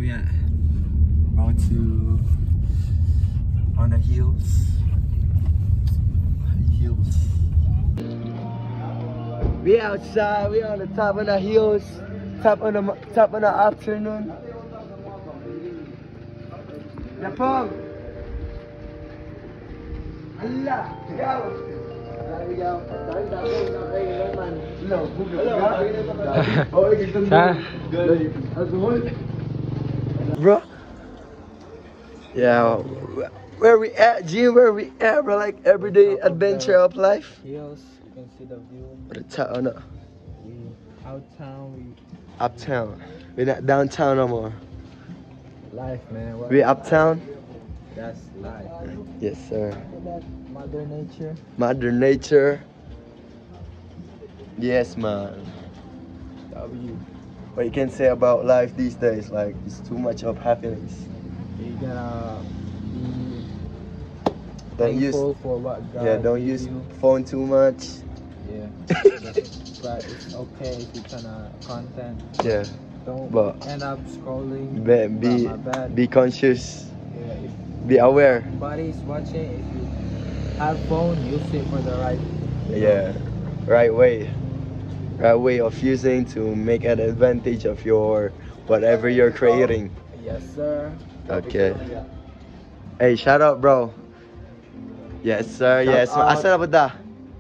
we at? About to on the hills. We outside. We on the top of the hills. Top of the afternoon. Yapong. Allah. Bro. Yeah. Where we at, G? Where we at, bro? Like everyday adventure of life. Hills, you can see the view. The town, We outtown, uptown. We're not downtown no more. life, man. What We uptown. That's life. Yes, sir. Mother Nature. Mother Nature. Yes, man. W. What you can say about life these days? Like it's too much of happiness. You gotta be Don't use. thankful for what God Yeah, don't gave use you. phone too much. Yeah. But it's okay if you kinda content. Yeah. Don't But end up scrolling. be My bad. be conscious. Yeah, if Be aware. everybody's watching, if you have phone, use it for the right. Yeah. Right way. Right way of using to make an advantage of your whatever you're creating. Yes, sir. Okay. Hey, shout out, bro. Yes, sir. Shout Yes. out. Asa na ba ta?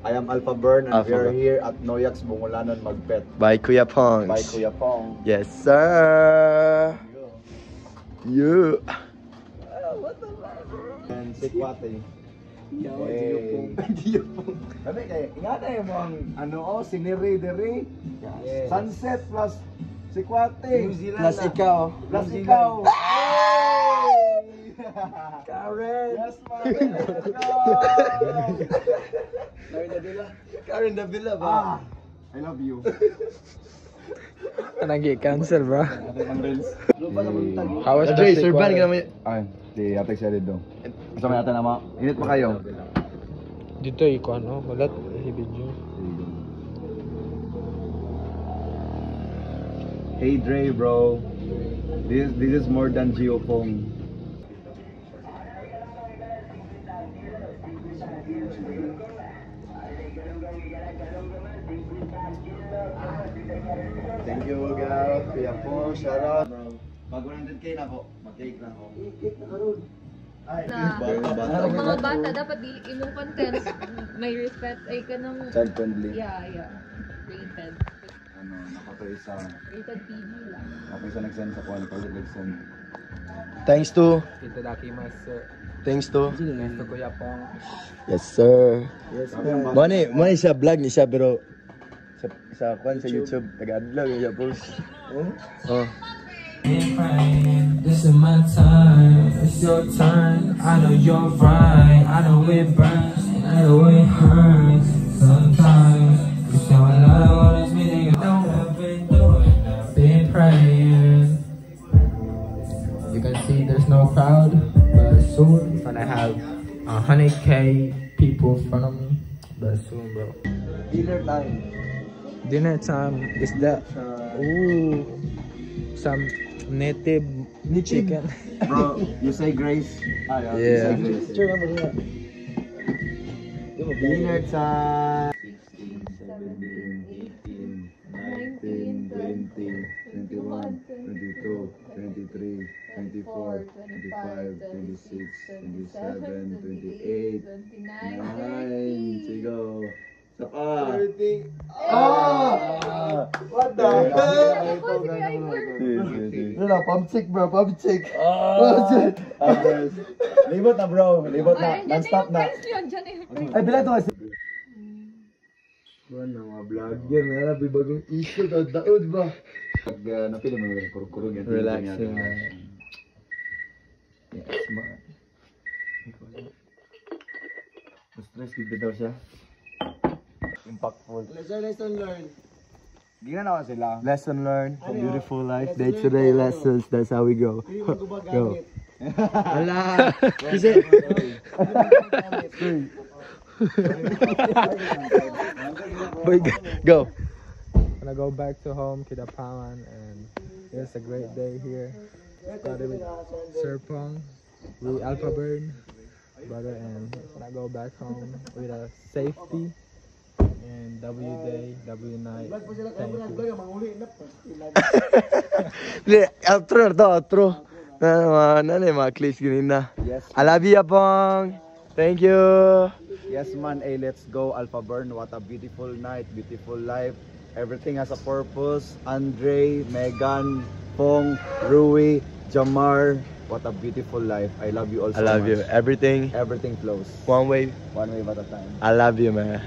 I am Alpha Burn and Alpha we are Burn. here at Noyax Bungulanon Magpet By Kuya Pongs. by Kuya Pong. Yes, sir. You. And si Kwate. Hey. Sabi kayo, ingatan mo ang scenery dere. Yes. Sunset plus si Kwate. Plus ikaw. Plus ikaw. Karen. Yes, man. Karen Davila ba? Ah, I love you. Nag-cancel, bro. How was Jay, the sir Ban, ka naman. Ay, di Ate excited daw. Kasama natin naman. Init pa kayo. Dito, ikaw, no? Wala, video. Hey Dre, bro. This is more than Geopong. Thank you, guys. Kuya Pong, shout out. Mag 100k na po. Mag-cake na ako. Na ang mga bata dapat dili imong content may respect ay kanang Child friendly. yeah rated Nakapaisa. rated PG lang. Nakapaisa nag-send sa kwan. Pag nag-send. Thanks to. Ito daki, master. Thanks to. Thanks to Kuya Pong. Yes, sir. Yes, Money siya vlog ni siya pero sa kwan sa YouTube taga-adlaw yung post. Oh. This is my time, it's your turn. I know you're right, I know it burns, I know it hurts sometimes. You show a lot of what it's meaning. I know I've been doing, I've been praying. You can see there's no crowd, but soon when I have 100k people in front of me, but soon, bro. Dinner time. Dinner time is that? Ooh, some native chicken. Bro, you say grace. Yeah. You say grace. Dinner time. 16, 17, 18, 19, 20, 21, 22, 23, 24, 25, 26, 27, 28, 29. Sigo. Sa pa. Ah! What the hell? Wala, pump-check bro, pump-check. Libot na bro, libot na. Non-stop na. Ay, bilang ito kasi. Ano, mga vlogger, nalabi bagong issue, taon ba? Pag napili mo yung kurkurong yan. Relaxing. Yes, man. Stress dito daw siya. Impactful. Lesson learned. Gina naman sila. Lesson learned. A beautiful life. Day-to-day lessons. That's how we go. Go. Wala. Kasi. Boy, go. Gonna go back to home, Kidapawan, and it's a great day here. Started with Serpong, we Alpha Burn, brother, and gonna go back home with a safety and W day, W night. Thank you. Outro na to, outro. Ano yung mga clips ganun na. Yes. I love you, Apong. Thank you. Yes man, hey, let's go Alpha Burn. What a beautiful night, beautiful life. Everything has a purpose. Andre, Megan, Pong, Rui, Jamar. What a beautiful life. I love you all so I love much. you. Everything, Everything flows. one way. One wave at a time. I love you, man.